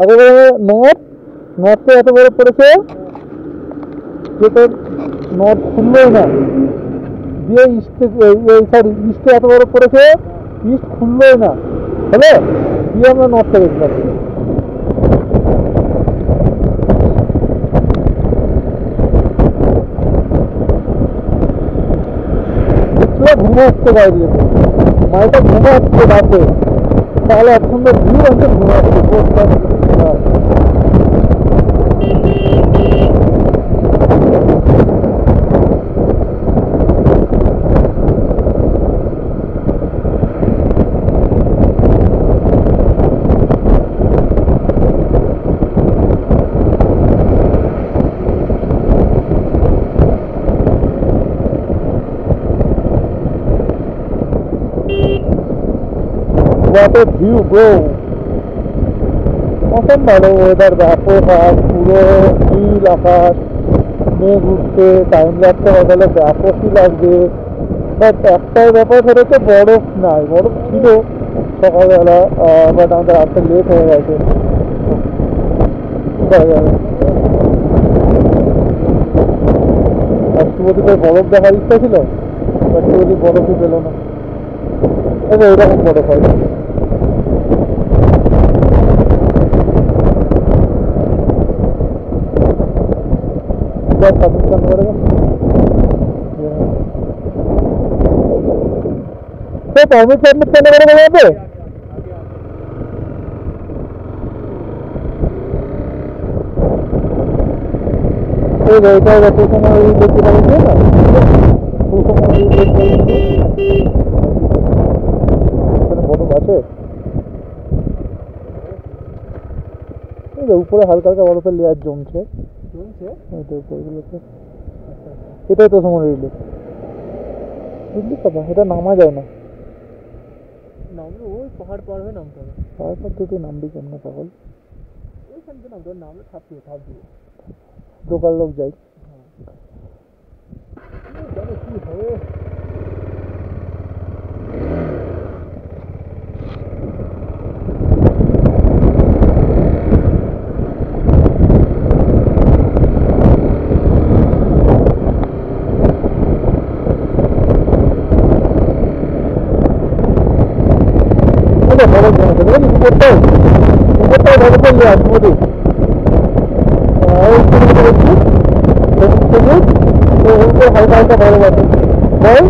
আগে নর্থ নর্থে এত বড় পড়েছে যে তোর নর্থ খুললোই না, দিয়ে ইস্টে সরি ইস্টে এত বড় পড়েছে, ইস্ট খুললোই না, হলো দিয়ে আমরা নর্থে গেছিলাম। ঘুমাচ্ছে বাইরে, মাইটা ঘুমাচ্ছে রাতে, তাহলে এত সুন্দর ভিউ আছে, ঘুমাচ্ছে What a view, bro! অসম ভালো ওয়েদার, ব্যাপক আর পুরো নীল আকাশ, মেঘ উঠছে, টাইম লাগতে বদলে ব্যাপকই লাগবে। বাট একটাই ব্যাপার, সেটা হচ্ছে বরফ নাই, বরফ ছিল সকালবেলা, বাট আমাদের আসতে লেট হয়ে গেছে। আর শুভদীপের বরফ দেখার ইচ্ছা ছিল, বাট শুভদীপ বরফই পেল না। এরকম বরফ হয়। सबमिट करना पड़ेगा। तो परमिट सबमिट करना पड़ेगा यहाँ पे। तो वैसा लोकेशन है, लेके जाएंगे ना, বড় আছে উপরে হালকা হালকা বরফের লেয়ার জমছে, এটাই তো সময় রইল, বুঝলি কথা, এটা নামা যায় না, নামলে ওই পাহাড় পার হয়ে নামতে হবে, পাহাড় পার থেকে নামবি কেমন পাগল, ওইখান থেকে নামতে হবে, নামলে থাপ দিয়ে দোকান লোক যাই, জানো কি হবে। উপরটাও ভালো করলে আসবো হালকা হালকা ভালো লাগে বল,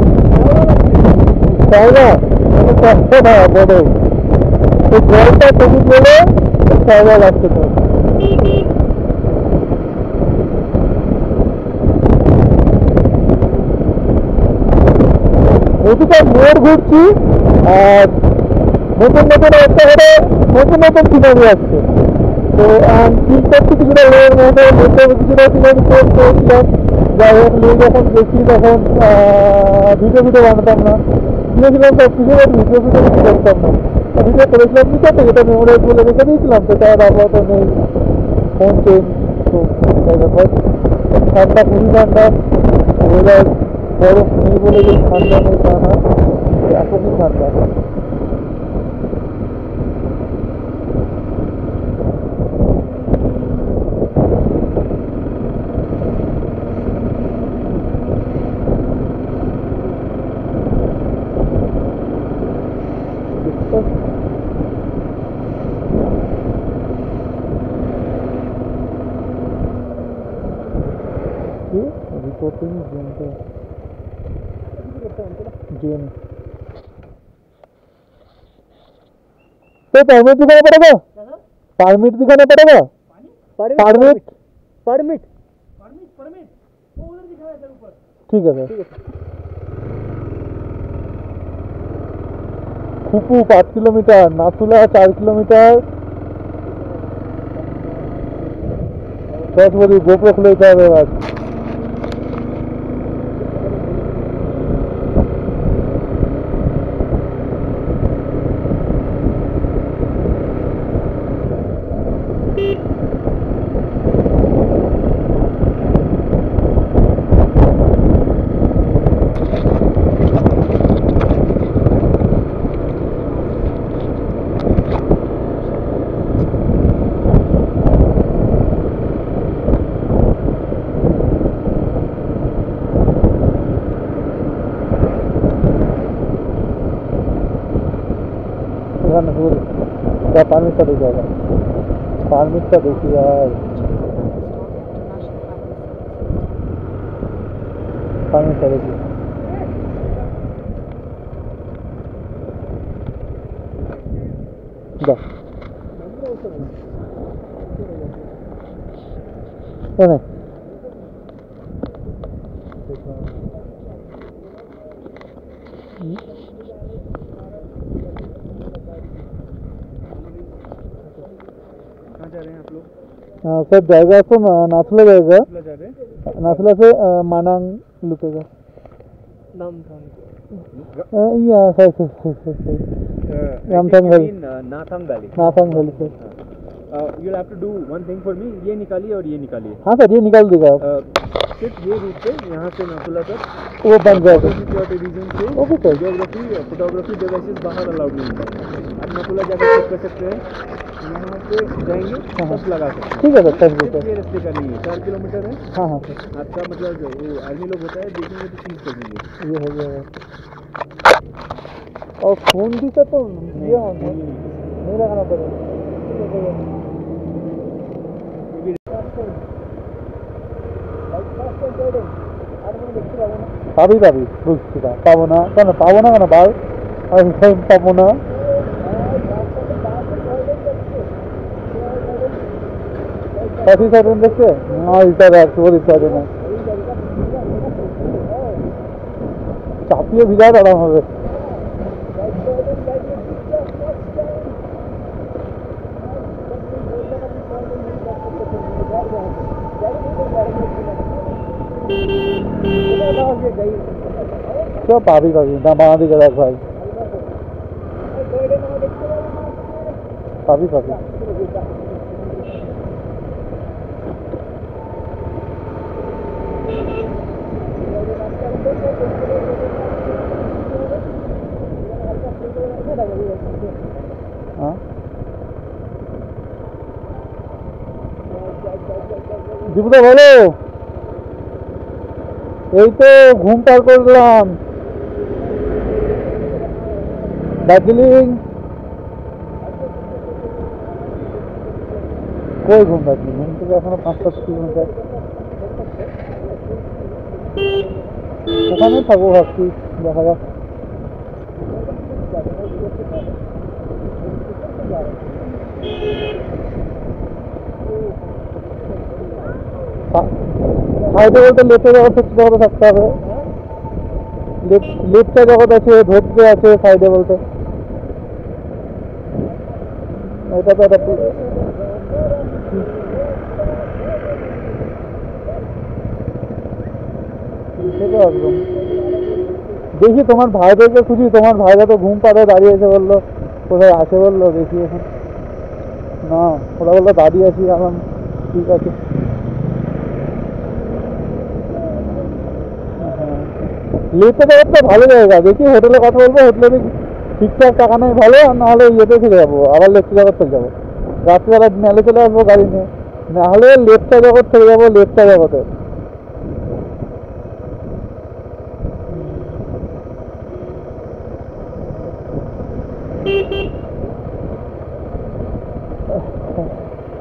তাই না কষ্ট হয় বড়, তো জলটা সবুজ বলে সাইডা লাগছে। তো ওদিকে মোড় ঘুরছি, আর নতুন নতুন একটা করে নতুন নতুন সিনারি আসছে, তো ফিল করছি কিছুটা লের মধ্যে কিছুটা সিনারি করেছিলাম। যাই হোক, লে যখন গেছি তখন ভিডিও বানাতাম না, গিয়েছিলাম সব কিছু, ভিডিও কিছু করতাম না, ভিডিও করেছিলাম কি করতে, যেটা মেমোরাইজ বলে রেখে দিয়েছিলাম, সেটা আবহাওয়া নেই, ফোন চেঞ্জ, তো ব্যাপার ঠান্ডা, খুবই ঠান্ডা ওয়েদার, বরফ নেই বলে যে ঠান্ডা নেই তা না, এখনই ঠান্ডা। रिपोर्टिंग जेन पे जेन तो परमिट दिखाना पड़ेगा, परमिट दिखाना पड़ेगा, परमिट परमिट परमिट वो उधर दिखा है सर ऊपर, ठीक है सर। खुपू 5 किलोमीटर, नाथुला 4 किलोमीटर, 10 बजे गोप्रो खुले जाए आज। পারমিটটা দেখি আগে, পারমিটটা দেখি আর পারমিটটা দেখি। দেখ এনে कहाँ जा रहे हैं आप लोग? सर जाएगा आपको नाथुला जाएगा, जा रहे हैं? नाथुला से मानांग लुटेगा नाम था यहाँ sir Namthang valley, Nathang valley. Nathang valley sir. you'll have to do one thing for me, ये निकालिए और ये निकालिए। हाँ सर ये निकाल देगा आप। सिर्फ ये रूट पे यहाँ से नाथुला तक वो बन जाएगा। सिक्योरिटी रीजन से okay sir. Geography photography devices बाहर अलाउड नहीं है। आप नाथुला जाकर चेक कर सकते हैं, यहाँ से जाएंगे तब लगा सकते हैं। ठीक है सर, थैंक यू सिर्फ सर। ये रास्ते का नहीं है, 4 किलोमीटर है। हाँ हाँ सर आपका मतलब जो वो आर्मी लोग होता है देखेंगे तो सीज कर देंगे। ये हो जाएगा। और फोन भी सर तो ये नहीं लगाना पड़ेगा। পাবি পাবি বুঝছি না, পাবো না কেন, পাবো না কেন বাল, আমি পাবো না। কফি সাইডেন দেখছে না, ইটা দেখ তোর ইচ্ছা না, চাপিয়ে বিরাট আরাম হবে। পাবি পাবি না, বাঁ দিকে দেখ ভাই, পাবি পাবি। দীপুদা বলো, এই তো ঘুম পার করলাম দার্জিলিং। কই ঘুম, দার্জিলিং ঘুম থেকে এখনো 5-7 কিলোমিটার, ওখানে থাকবো ভাবছি, দেখা যাক। সাইডে বলতে লেফটে জগৎ জগতে থাকতে হবে, লেফটে জগৎ আছে, ধৈর্য আছে সাইডে বলতে। এটা তো একটা একদম দেখি তোমার ভাইদেরকে খুঁজি, তোমার ভাইরা তো ঘুম পাড়ে দাঁড়িয়ে এসে বললো কোথায় আসে, বললো দেখি এখন না, ওরা বললো দাঁড়িয়ে আছি, আমার ঠিক আছে। লেফটে জায়গাটা ভালো জায়গা, দেখি হোটেলে কথা বলবো, হোটেলে দেখি ঠিকঠাক টাকা নেই ভালো, আর নাহলে ইয়েতে চলে যাবো, আবার লেফটে জগৎ চলে যাবো, রাত্রিবেলা মেলে চলে আসবো গাড়ি নিয়ে, নাহলে লেফটে জগৎ চলে যাবো, লেফটে জগতে।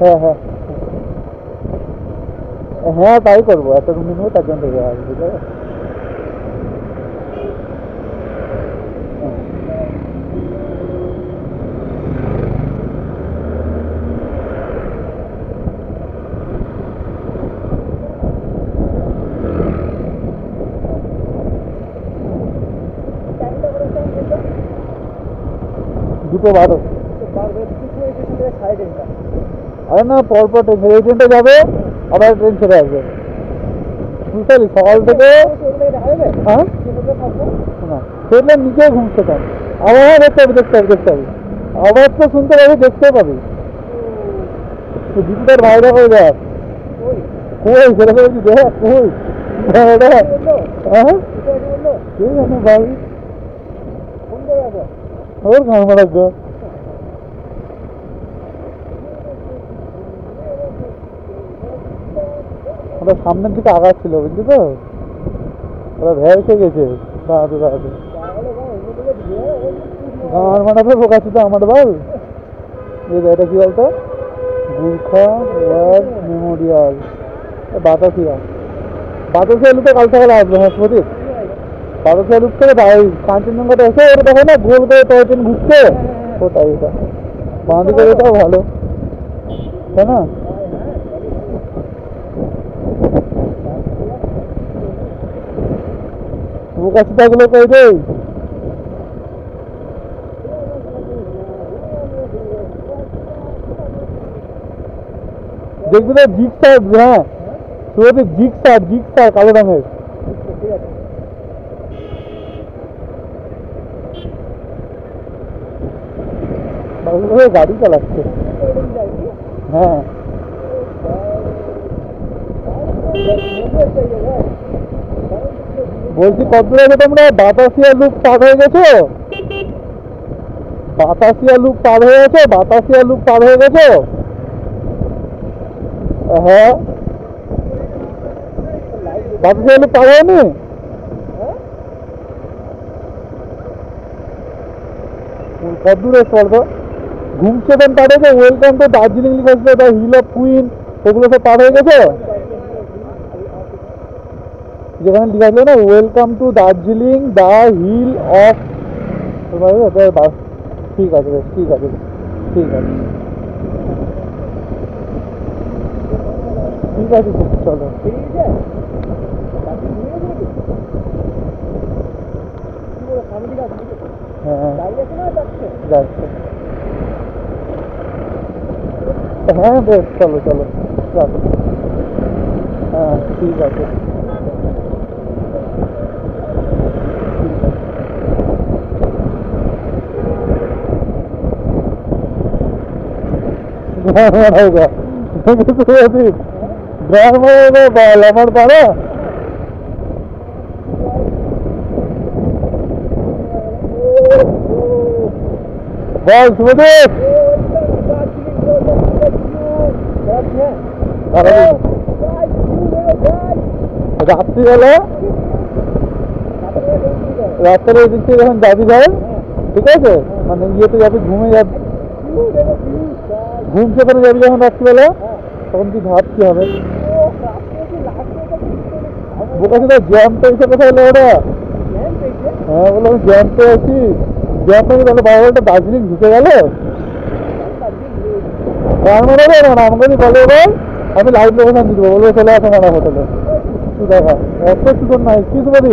হ্যাঁ হ্যাঁ হ্যাঁ তাই করবো, একটা রুম নেবো, তার জন্য থেকে আসবো, বুঝতে পারো। দুটো 12। আরে না পরপর ট্রেন, এই ট্রেনটা যাবে আবার ট্রেন ছেড়ে আসবে, বুঝতে পারি সকাল থেকে। হ্যাঁ না ট্রেনের নিচেই ঘুমছে কেন, আবার দেখতে হবে দেখতে হবে দেখতে হবে, আবার তো শুনতে পাবি, দেখতে পাবি। দীপিকার ভাইরা কই দেখ, কই সেটা বলছি দেখ, কই হ্যাঁ ঠিক আছে ভাই, ওর গান মারা গো। ওরা সামনের দিকে আগাচ্ছিল, বুঝলি তো, ওরা ভেড় খেয়ে গেছে দাঁড়াতে দাঁড়াতে, গান মারাবে বোকাচ্ছি তো আমার বল। এটা কি বলতো, গুর্খা ওয়ার মেমোরিয়াল, বাতাসিয়া। বাতাসিয়া লুপে কাল সকালে আসবে। হ্যাঁ প্রদীপ, বাতাসিয়া লুপ থেকে কাঞ্চনজঙ্ঘাটা এসে ওটা দেখো না গোল করে টয় ট্রেন ঘুরছে, ওটাই এটা বাঁ দিকে, এটাও ভালো তাই না? বোকাশিটাগুলো কই রে? দেখবি তো জিক্সার, হ্যাঁ সুরতে জিক্সার কালো রঙের। গাড়ি চালাচ্ছে। হ্যাঁ বলছি কত দূর আছে তোমরা? বাতাসিয়া লুপ পার হয়ে গেছো? বাতাসিয়া লুপ পার হয়ে গেছো? বাতাসিয়া লুপ পার হয়ে গেছো? হ্যাঁ বাতাসিয়া লুপ পার হয়নি? কত দূর এসে বলতো? ঘুম সেভেন পার হয়েছে, ওয়েলকাম টু দার্জিলিং লিখে আসবে, হিল অফ কুইন, ওগুলো সব পার হয়ে গেছে। যেখানে লিখা ছিল না welcome to Darjeeling the hill of, ঠিক আছে বেশ, ঠিক আছে ঠিক আছে ঠিক আছে, চলো। হ্যাঁ যাচ্ছে, হ্যাঁ বেশ, চলো চলো চলো, হ্যাঁ ঠিক আছে। আমার পাড়া বল শুভদীপ, রাত্রিবেলা রাস্তার এই দিক থেকে যখন যাবি ধর, ঠিক আছে, মানে ইয়েতে যাবি, ঘুমে যাবি, ঘুম সেখানে যাবি যখন রাত্রিবেলা, তখন তুই ভাবছি হবে বোকাশিটা জ্যাম পেয়েছে কোথায় হলো ওরা? হ্যাঁ বললো আমি জ্যাম পেয়ে আছি, জ্যাম পেয়েছি, তাহলে বাবা দার্জিলিং ঢুকে গেল। গান মনে হবে না, আমাকে যদি বলে বল আমি লাইভ লোকেশন দিয়ে দেবো, বলবো চলে আসো মারা হোটেলে। তুই দেখা এত সুন্দর নাই কি সুপারি।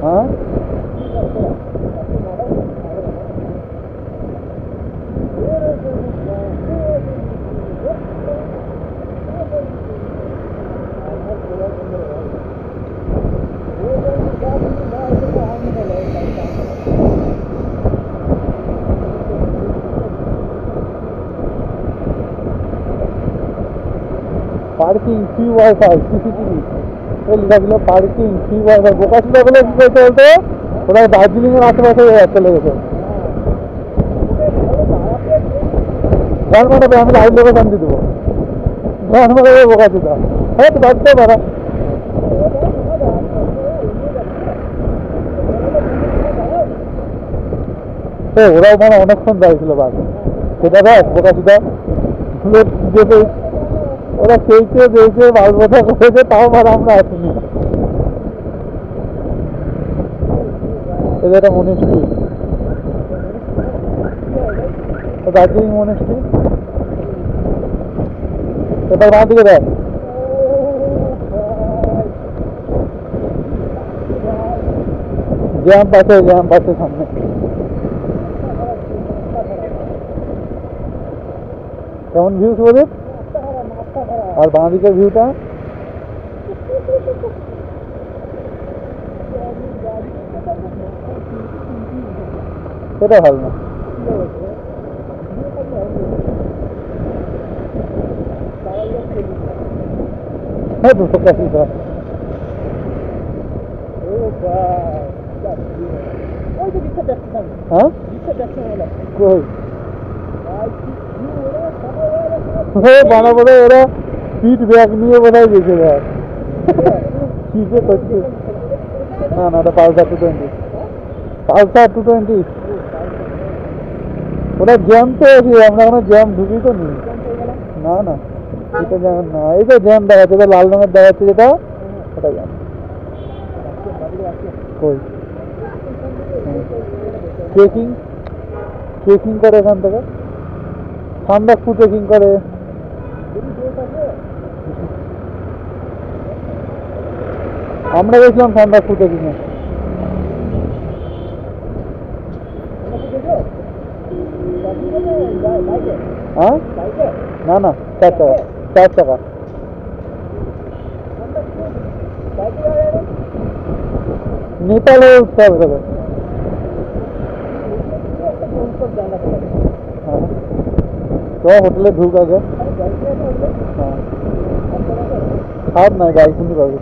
হ্যাঁ পার্কিং ফ্রি ওয়াইফাই, সিসিটিভি লেখা ছিল পার্কিং ফ্রি ওয়াইফাই। বোকাশিটা বলে কি করতে বলতো, ওরা দার্জিলিং এর আশেপাশে চলে গেছে। গান মানাবে, আমি লাইভ লোকেশন দিয়ে দেবো, গান মানাবে বোকাশিটা। হ্যাঁ তো বাঁচতে পারা, ওরাও মানে অনেকক্ষণ যাইছিল বাস, সেটা দেখ বোকাশিটা যেতে ওরা খেয়েছে দিয়েছে মাল কথা করেছে, তাও মানে আমরা আসিনি। এদের একটা মনিস্ট্রি, দার্জিলিং মনিস্ট্রি, এবার বাঁ দিকে দেখ, জ্যাম পাশে সামনে। কেমন ভিউ সুদীপ? আর বাঁ দিকের ভিউটা সেটা ভালো না। হ্যাঁ দুশো কাশি হ্যাঁ কই বানা বোধ হয় ওরা সিট ব্যাগ নিয়ে বোধ হয় গেছে দেখ কি যে করছে না না ওটা পালসার 220 পালসার 220 ওটা জ্যাম তো আছে আমরা কোনো জ্যাম ঢুকি তো নি না না এটা জ্যাম না এই তো জ্যাম দেখাচ্ছে এটা লাল রঙের দেখাচ্ছে যেটা ওটা জ্যাম কই চেকিং চেকিং করে এখান থেকে সান্দাকপু চেকিং করে আমরা গেছিলাম সান্দাকপু চেকিং এ হ্যাঁ না না 4 টাকা নেপালে উঠতে হবে তবে হ্যাঁ তো হোটেলে ঢুক আগে হ্যাঁ খারাপ নয় গাড়ি কিনতে পারবি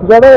যারা